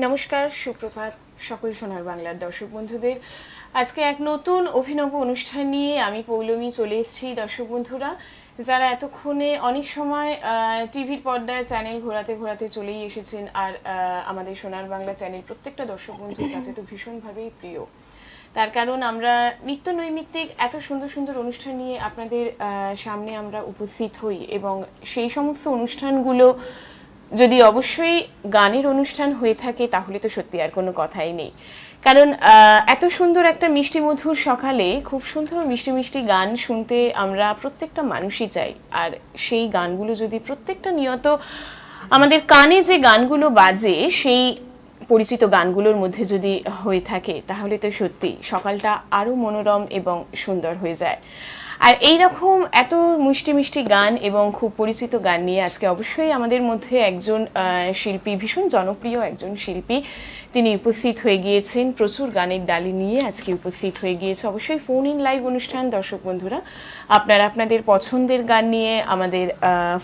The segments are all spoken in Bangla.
নমস্কার, সুপ্রভাত সকল সোনার বাংলার দর্শক বন্ধুদের। আজকে এক নতুন অভিনব অনুষ্ঠান নিয়ে আমি পৌলমী চলে এসেছি। দর্শক বন্ধুরা যারা এতক্ষণে অনেক সময় টিভির পর্দায় চ্যানেল ঘোরাতে ঘোরাতে চলেই এসেছেন, আর আমাদের সোনার বাংলা চ্যানেল প্রত্যেকটা দর্শক বন্ধুর কাছে তো ভীষণভাবেই প্রিয়। তার কারণ আমরা নিত্য নৈমিত্তিক এত সুন্দর সুন্দর অনুষ্ঠান নিয়ে আপনাদের সামনে আমরা উপস্থিত হই, এবং সেই সমস্ত অনুষ্ঠানগুলো যদি অবশ্যই গানের অনুষ্ঠান হয়ে থাকে তাহলে তো সত্যি আর কোনো কথাই নেই। কারণ এত সুন্দর একটা মিষ্টি মধুর সকালে খুব সুন্দর মিষ্টি মিষ্টি গান শুনতে আমরা প্রত্যেকটা মানুষই চাই। আর সেই গানগুলো যদি প্রত্যেকটা নিয়ত আমাদের কানে যে গানগুলো বাজে সেই পরিচিত গানগুলোর মধ্যে যদি হয়ে থাকে তাহলে তো সত্যি সকালটা আরও মনোরম এবং সুন্দর হয়ে যায়। আর এই রকম এত মিষ্টি মিষ্টি গান এবং খুব পরিচিত গান নিয়ে আজকে অবশ্যই আমাদের মধ্যে একজন শিল্পী, ভীষণ জনপ্রিয় একজন শিল্পী, তিনি উপস্থিত হয়ে গিয়েছেন। প্রচুর গানের ডালি নিয়ে আজকে উপস্থিত হয়ে গিয়েছে। অবশ্যই ফোন ইন লাইভ অনুষ্ঠান। দর্শক বন্ধুরা আপনারা আপনাদের পছন্দের গান নিয়ে আমাদের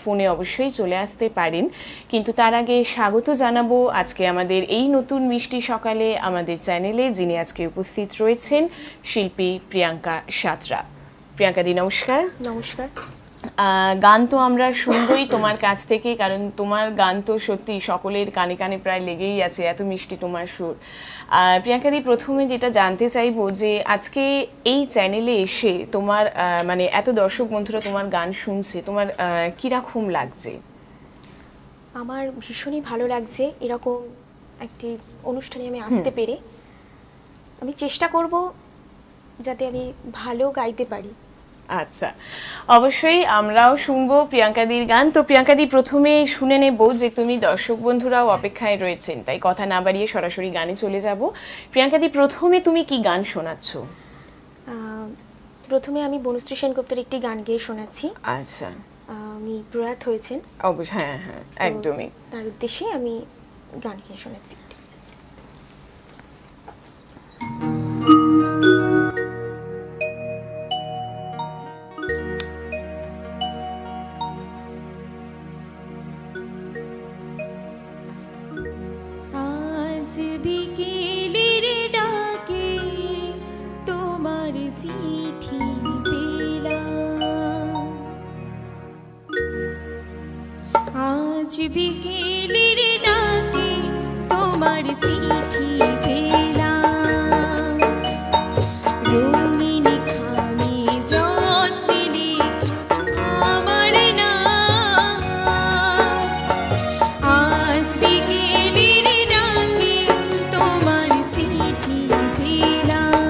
ফোনে অবশ্যই চলে আসতে পারেন, কিন্তু তার আগে স্বাগত জানাবো আজকে আমাদের এই নতুন মিষ্টি সকালে আমাদের চ্যানেলে যিনি আজকে উপস্থিত রয়েছেন, শিল্পী প্রিয়াঙ্কা সাঁতরা। প্রিয়াঙ্কা দি নমস্কার। নমস্কার। গান তো আমরা শুনবই তোমার কাছ থেকে, কারণ তোমার গান তো সত্যি সকলের কানে কানে প্রায় লেগেই আছে, এত মিষ্টি তোমার সুর। প্রিয়াঙ্কা দি, প্রথমে যেটা জানতে চাইবো যে আজকে এই চ্যানেলে এসে তোমার মানে এত দর্শক বন্ধুরা তোমার গান শুনছে, তোমার কিরকম লাগছে? আমার ভীষণই ভালো লাগছে এরকম একটি অনুষ্ঠানে আমি আসতে পেরে। আমি চেষ্টা করব যাতে আমি ভালো গাইতে পারি। আচ্ছা, অবশ্যই আমরাও শুনবো প্রিয়াঙ্কাদির গান। তো প্রিয়াঙ্কাদি, প্রথমে শুনে নেব যে তুমি দর্শক বন্ধুরাও অপেক্ষায় রয়েছেন, তাই কথা না বাড়িয়ে সরাসরি গানে চলে যাব। প্রিয়াঙ্কাদি, প্রথমে তুমি কি গান শোনাচ্ছ? প্রথমে আমি বনশ্রী সেনগুপ্তের একটি গান গেয়ে শোনাচ্ছি। আচ্ছা, আমি প্রয়াত হয়েছেন। অবশ্যই, হ্যাঁ হ্যাঁ একদমই। তার উদ্দেশ্যে আমি গান গেয়ে শোনাচ্ছি। বিকেলের ডাকে তোমার চিঠি পেলাম, রঙিন খামে যত্নে লেখা আমার নাম। আজ বিকেলের ডাকে তোমার চিঠি পেলাম।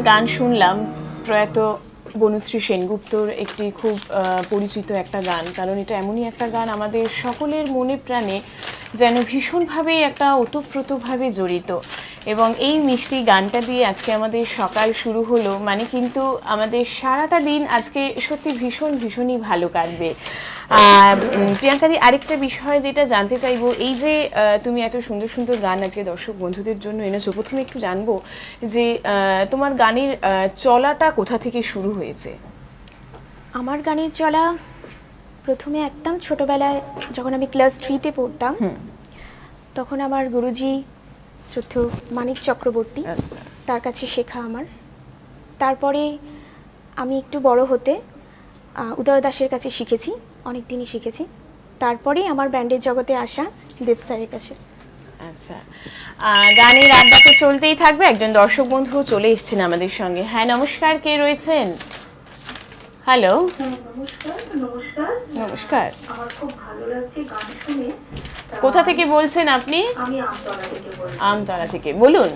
গান শুনলাম প্রয়াত বনশ্রী সেনগুপ্তর একটি খুব পরিচিত একটা গান, কারণ এটা এমনই একটা গান আমাদের সকলের মনে প্রাণে যেন ভীষণভাবে একটা ওতপ্রোতভাবে জড়িত। এবং এই মিষ্টি গানটা দিয়ে আজকে আমাদের সকাল শুরু হলো, মানে কিন্তু আমাদের সারাটা দিন আজকে সত্যি ভীষণই ভালো কাটবে। প্রিয়াঙ্কাদি, আরেকটা বিষয় যেটা জানতে চাইবো, এই যে তুমি এত সুন্দর সুন্দর গান আজকে দর্শক বন্ধুদের জন্য এনেছো, প্রথমে একটু জানবো যে তোমার গানের চলাটা কোথা থেকে শুরু হয়েছে? আমার গানের চলা প্রথমে একদম ছোটবেলায় যখন আমি ক্লাস 3-তে পড়তাম, তখন আমার গুরুজি শ্রদ্ধেয় মানিক চক্রবর্তী, আচ্ছা, তার কাছে শেখা আমার। তারপরে আমি একটু বড় হতে উদয় দাসের কাছে শিখেছি, অনেক দিনই শিখেছি। তারপরেই আমার ব্যান্ডের জগতে আসা দেব স্যারের কাছে। আচ্ছা, গানের আড্ডা তো চলতেই থাকবে। একজন দর্শক বন্ধু চলে এসেছেন আমাদের সঙ্গে। হ্যাঁ, নমস্কার, কে রয়েছেন? হ্যালো, নমস্কার। আমার খুব ভালো লাগছে গান শুনে। কোথা থেকে বলছেন আপনি? আমি আমতলা থেকে বলছি। আমতলা থেকে, বলুন।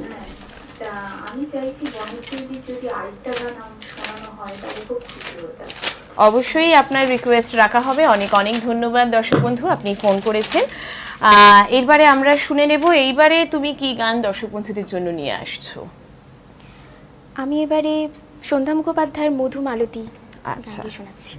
তা আমি চাইছি বনশ্রীদির যদি আরেকটা গান শোনানো হয় তাহলে খুব খুশি হতাম। অবশ্যই আপনার রিকোয়েস্ট রাখা হবে। অনেক ধন্যবাদ দর্শক বন্ধু, আপনি ফোন করেছেন। এরবারে আমরা শুনে নেব, এইবারে তুমি কি গান দর্শক বন্ধুদের জন্য নিয়ে আসছো? আমি এবারে সন্ধ্যা মুখোপাধ্যায়ের মধু মালতী আচ্ছা, গানটি শোনাচ্ছি।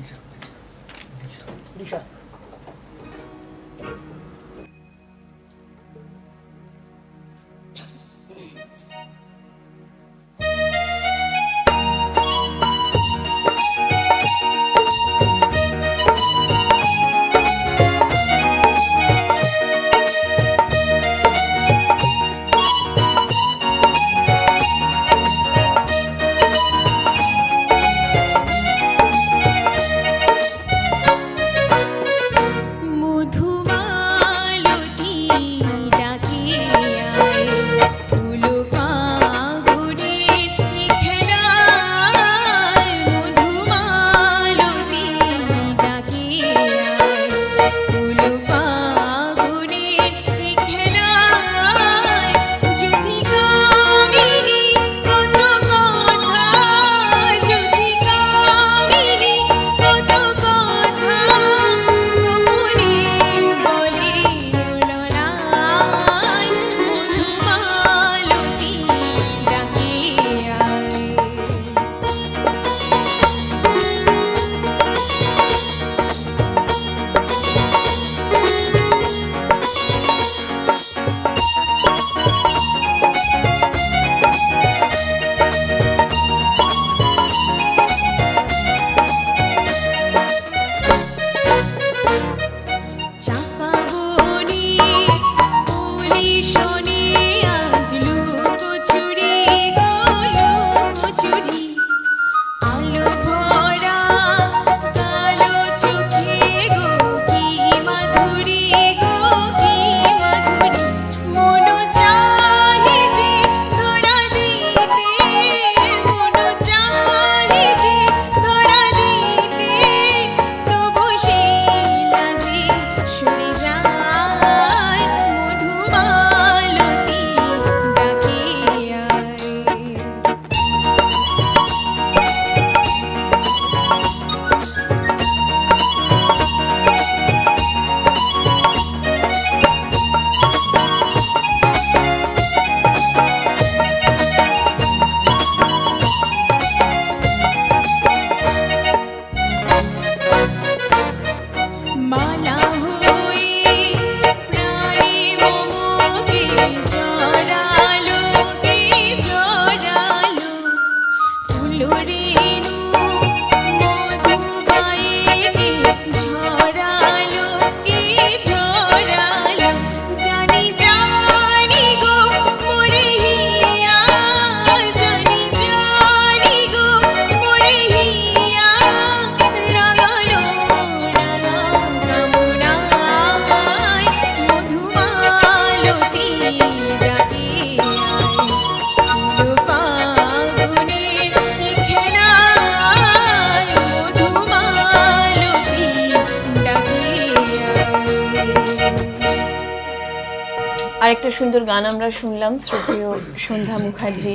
আরেকটা সুন্দর গান আমরা শুনলাম শ্রদ্ধেয় সন্ধ্যা মুখার্জি।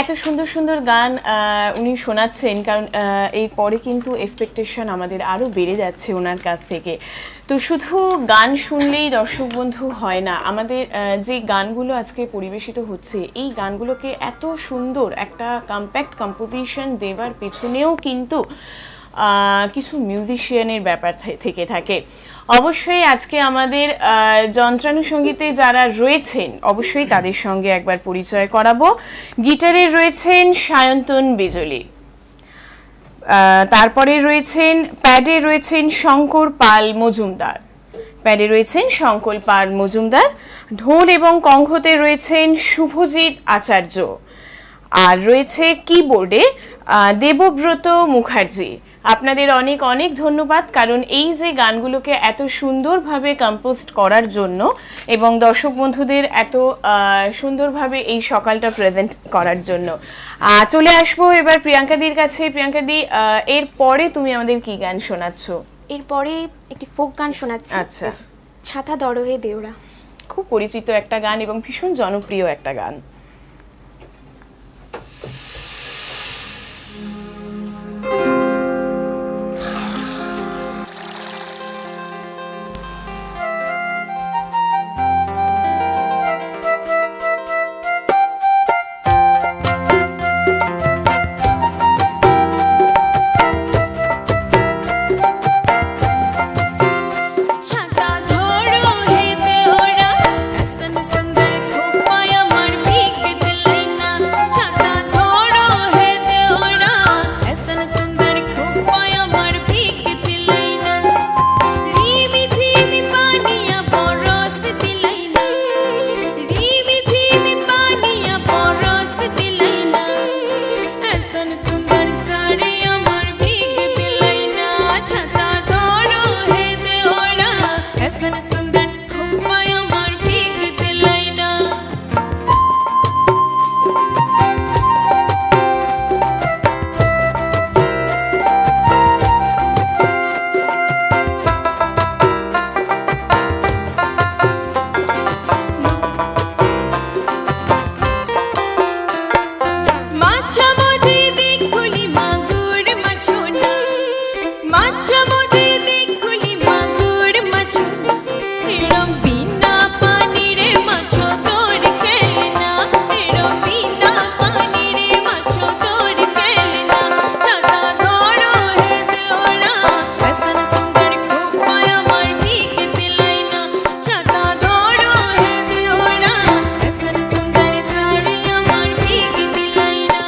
এত সুন্দর সুন্দর গান উনি শোনাচ্ছেন, কারণ এই পরে কিন্তু এক্সপেকটেশন আমাদের আরও বেড়ে যাচ্ছে ওনার কাছ থেকে। তো শুধু গান শুনলেই দর্শক বন্ধু হয় না, আমাদের যে গানগুলো আজকে পরিবেশিত হচ্ছে এই গানগুলোকে এত সুন্দর একটা কম্প্যাক্ট কম্পোজিশন দেওয়ার পেছনেও কিন্তু কিছু মিউজিশিয়ানের ব্যাপার থেকে থাকে। অবশ্যই আজকে আমাদের যন্ত্রানুসঙ্গীতে যারা রয়েছেন অবশ্যই তাদের সঙ্গে একবার পরিচয় করাবো। গিটারে রয়েছেন সায়ন্তন বিজলি, তারপরে রয়েছেন প্যাডে রয়েছেন শঙ্কর পাল মজুমদার, ঢোল এবং কঙ্খতে রয়েছেন শুভজিৎ আচার্য, আর রয়েছে কিবোর্ডে দেবব্রত মুখার্জি। আপনাদের অনেক অনেক ধন্যবাদ, কারণ এই যে গানগুলোকে এত সুন্দরভাবে কম্পোজ করার জন্য এবং দর্শক বন্ধুদের এত সুন্দরভাবে এই সকালটা প্রেজেন্ট করার জন্য। চলে আসবো এবার প্রিয়াঙ্কাদির কাছে। প্রিয়াঙ্কাদি, এর পরে তুমি আমাদের কি গান শোনাচ্ছ? এরপরে একটি ফোক গান শোনাচ্ছি। আচ্ছা, ছাতা দরহে দেওরা, খুব পরিচিত একটা গান এবং ভীষণ জনপ্রিয় একটা গান। ছাতা ধরো হে দেওরা, এসন সুন্দর খোপায় আমার ভিগ দিলাই না। ছাতা ধরো হে দেওরা, এসন সুন্দর খোপায় আমার ভিগ দিলাই না। রিমি ঝিমি পানিয়া বরস দিলাই না, রিমি ঝিমি পানিয়া বরস দিলাই না। এসন সুন্দর সাড়ি আমার ভিগ দিলাই না। ছাতা ধরো হে দেওরা, এসন সুন্দর খোপায় আমার ভিগ দিলাই না। মাছা মধ্যে দেখুলি মাগুর মাছনা, মাছা মধ্যে দেখুলি মাগুর মাছনা। এরম বিনা পানিরে মাছ তোর খেলনা, এরম বিনা পানিরে মাছ তোর খেলনা। ছাতা ধরো হে দেওরা, এসন সুন্দর খোপায় আমার ভিগ দিলাই না। ছাতা ধরো হে দেওরা, এসন সুন্দর সাড়ি আমার ভিগ দিলাই না।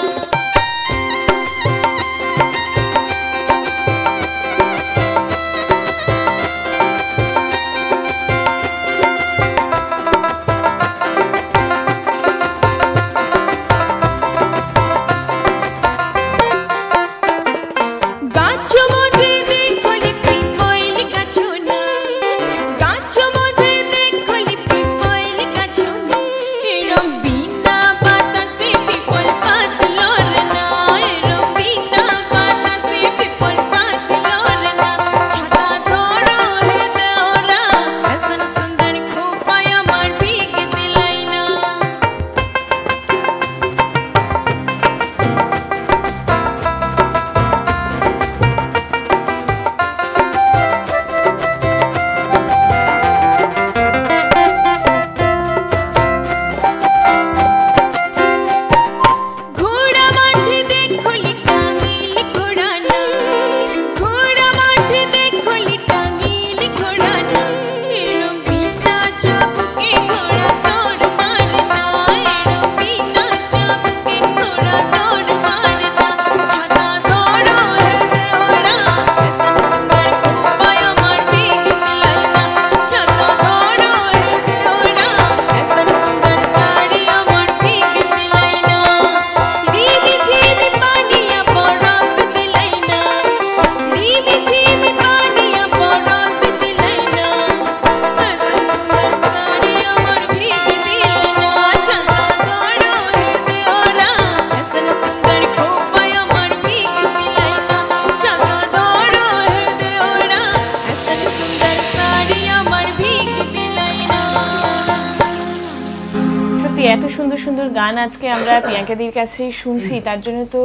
সুন্দর সুন্দর গান আজকে আমরা প্রিয়াঙ্কাদির কাছে শুনছি, তার জন্য তো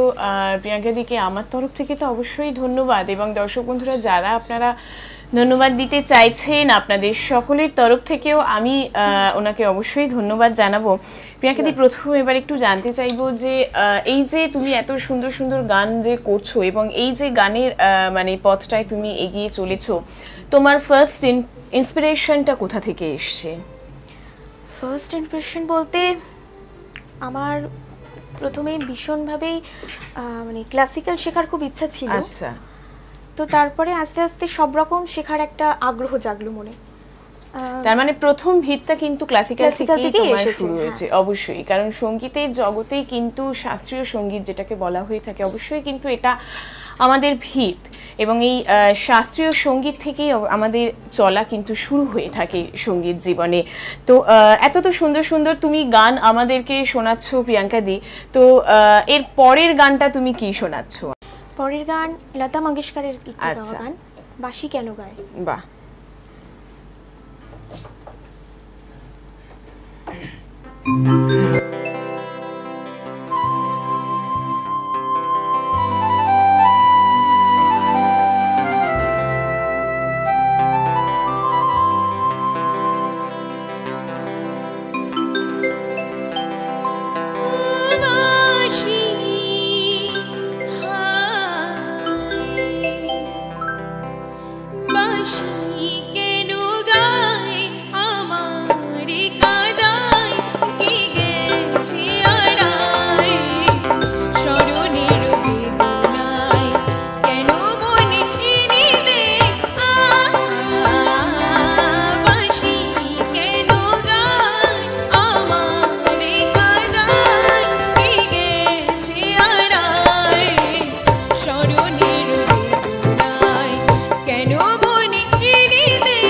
প্রিয়াঙ্কাদিকে আমার তরফ থেকে তো অবশ্যই ধন্যবাদ, এবং দর্শক বন্ধুরা যারা আপনারা ধন্যবাদ দিতে চাইছেন আপনাদের সকলের তরফ থেকেও আমি ওনাকে অবশ্যই ধন্যবাদ জানাবো। প্রিয়াঙ্কাদি, প্রথম এবার একটু জানতে চাইবো যে এই যে তুমি এত সুন্দর সুন্দর গান যে করছো এবং এই যে গানের মানে পথটায় তুমি এগিয়ে চলেছো, তোমার ফার্স্ট ইন্সপিরেশনটা কোথা থেকে এসছে? ফার্স্ট ইমপ্রেশন বলতে আমার প্রথমে ভীষণভাবেই মানে ক্লাসিক্যাল শেখার খুব ইচ্ছা ছিল। আচ্ছা, তো তারপরে আস্তে আস্তে সব রকম শেখার একটা আগ্রহ জাগলো মনে। তার মানে প্রথম ভিতটা কিন্তু ক্লাসিক্যাল Classical থেকেই থেকেই তোমার এসেছে, শুরু হয়েছে। অবশ্যই, কারণ সঙ্গীতের জগতেই কিন্তু শাস্ত্রীয় সঙ্গীত যেটাকে বলা হয়ে থাকে, অবশ্যই কিন্তু এটা আমাদের ভিত, এবং এই শাস্ত্রীয় সঙ্গীত থেকেই আমাদের চলা কিন্তু শুরু হয়ে থাকে সঙ্গীত জীবনে। তো এত তো সুন্দর সুন্দর তুমি গান আমাদেরকে শোনাচ্ছ প্রিয়াঙ্কাদি, তো এর পরের গানটা তুমি কি শোনাচ্ছ? পরের গান লতা মঙ্গেশকরের একটি গাওয়া আচ্ছা। গান, বাঁশি কেন গায়। বাহ, বাঁশি বাঁশি কেন গায় আমার কাদায়, কি গেছে আড়ায় স্মরণের বেদনায়, কেন মনে টেনে দে বাঁশি কেন গায় আমার কাদায়, কি গেছে আড়ায় স্মরণের বেদনায়, কেন মনে টেনে দে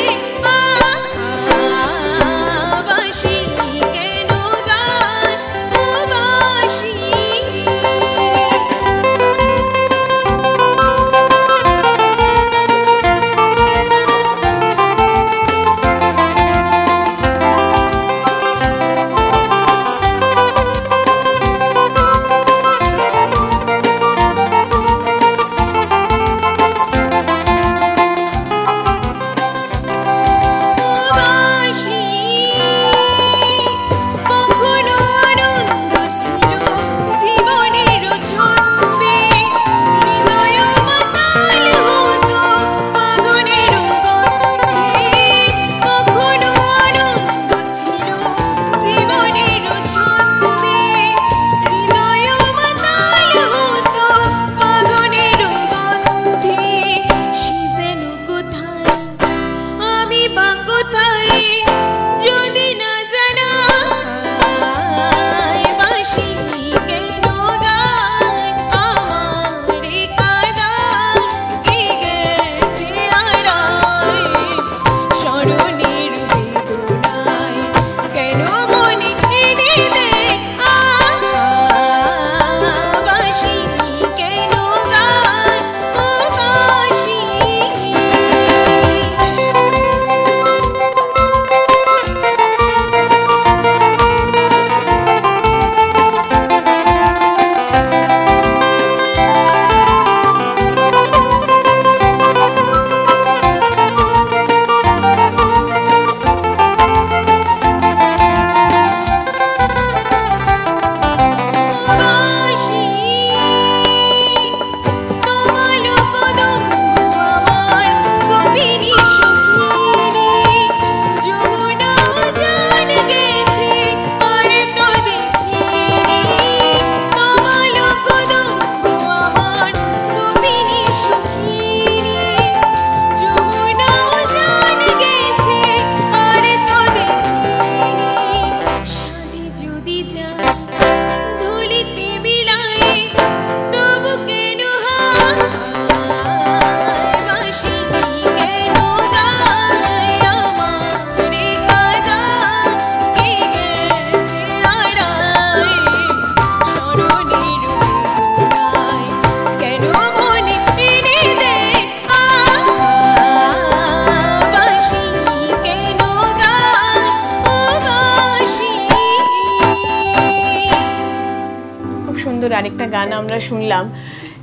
আরেকটা গান আমরা শুনলাম।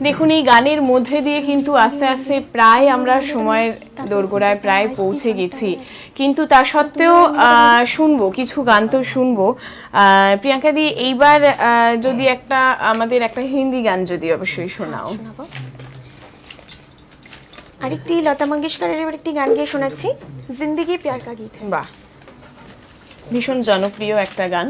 দেখুন এই গানের মধ্যে দিয়ে কিন্তু আস্তে আস্তে প্রায় আমরা সময়ের দোরগোড়ায় প্রায় পৌঁছে গেছি, কিন্তু তা সত্ত্বেও শুনবো কিছু গান তো শুনবো। প্রিয়াঙ্কা দি, এইবার যদি আমাদের একটা হিন্দি গান যদি অবশ্যই শোনাও। আরেকটি লতা মঙ্গেশকরের এবার একটি গান গিয়ে শোনাচ্ছি, জিন্দেগি প্যার কা গীত। বাহ, ভীষণ জনপ্রিয় একটা গান।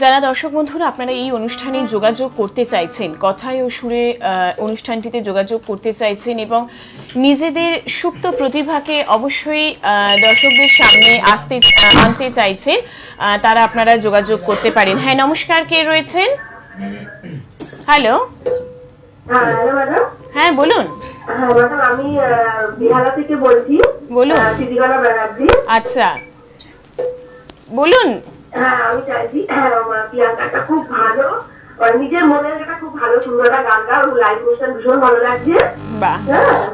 যারা দর্শক বন্ধুরা আপনারা এই অনুষ্ঠানে যোগাযোগ করতে চাইছেন, কথায় ও সুরে অনুষ্ঠানটিতে যোগাযোগ করতে চাইছেন এবং নিজেদের সুপ্ত প্রতিভাকে অবশ্যই দর্শকদের সামনে আনতে চাইছেন, তারা আপনারা যোগাযোগ করতে পারেন। হ্যাঁ, নমস্কার, কে রয়েছেন? হ্যালো। হ্যাঁ বলুন। আমি বিহারা থেকে বলছি। বলুন। আচ্ছা বলুন। হ্যাঁ, আমি চাইছি প্রিয়াঙ্কাটা খুব ভালো, নিজের মনের একটা খুব ভালো সুন্দর একটা গান গাও, লাইভ অনুষ্ঠান ভীষণ ভালো লাগছে। বাহ,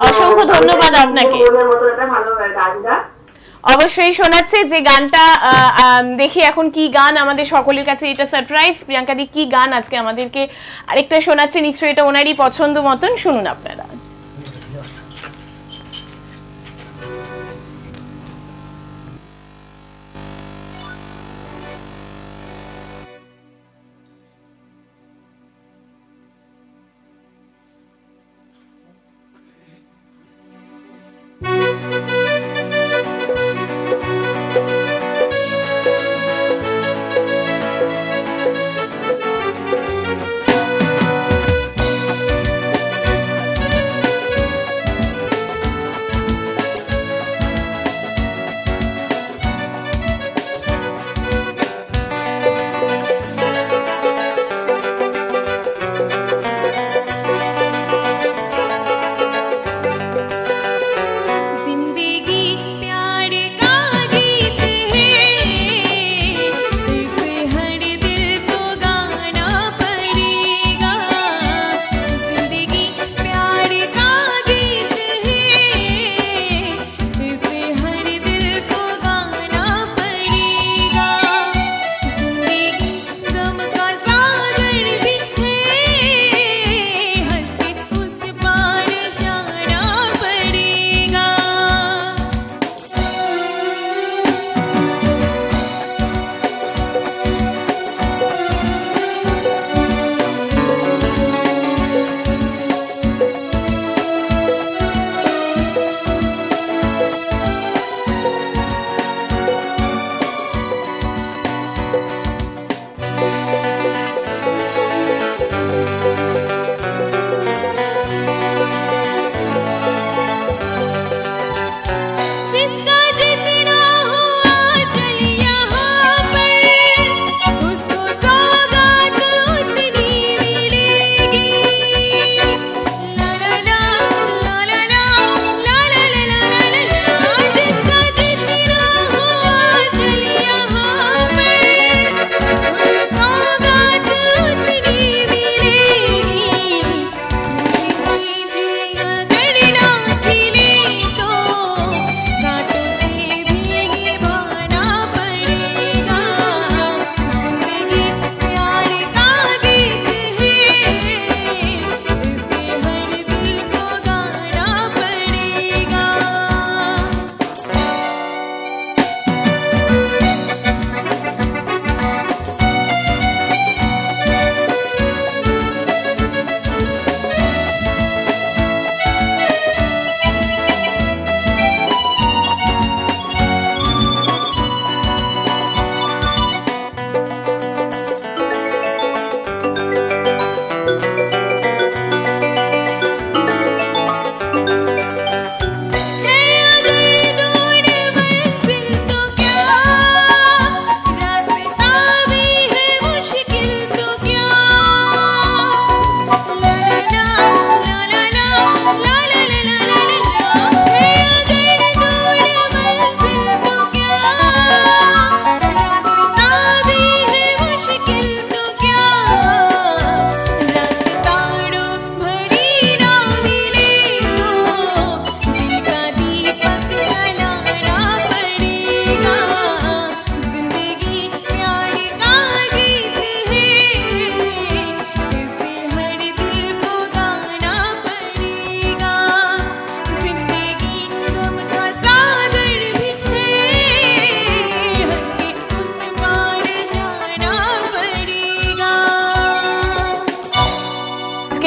অসংখ্য ধন্যবাদ আপনাকে। মনের মতো একটা ভালো গান গা। অবশ্যই শোনাচ্ছে যে গানটা। দেখি এখন কি গান আমাদের সকলের কাছে, এটা সারপ্রাইজ। প্রিয়াঙ্কা দি কি গান আজকে আমাদেরকে আরেকটা শোনাচ্ছে, নিশ্চয়ই এটা ওনারই পছন্দ মতন, শুনুন আপনারা।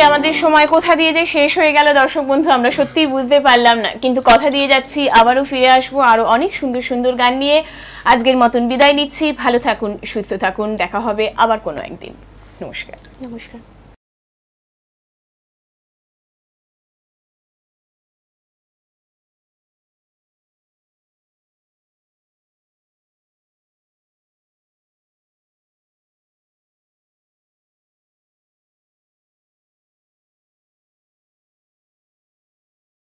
আমাদের সময় কোথা দিয়ে যে শেষ হয়ে গেল দর্শক বন্ধু আমরা সত্যিই বুঝতে পারলাম না, কিন্তু কথা দিয়ে যাচ্ছি আবারও ফিরে আসবো আরো অনেক সুন্দর সুন্দর গান নিয়ে। আজকের মতন বিদায় নিচ্ছি, ভালো থাকুন, সুস্থ থাকুন, দেখা হবে আবার কোনো একদিন। নমস্কার। নমস্কার।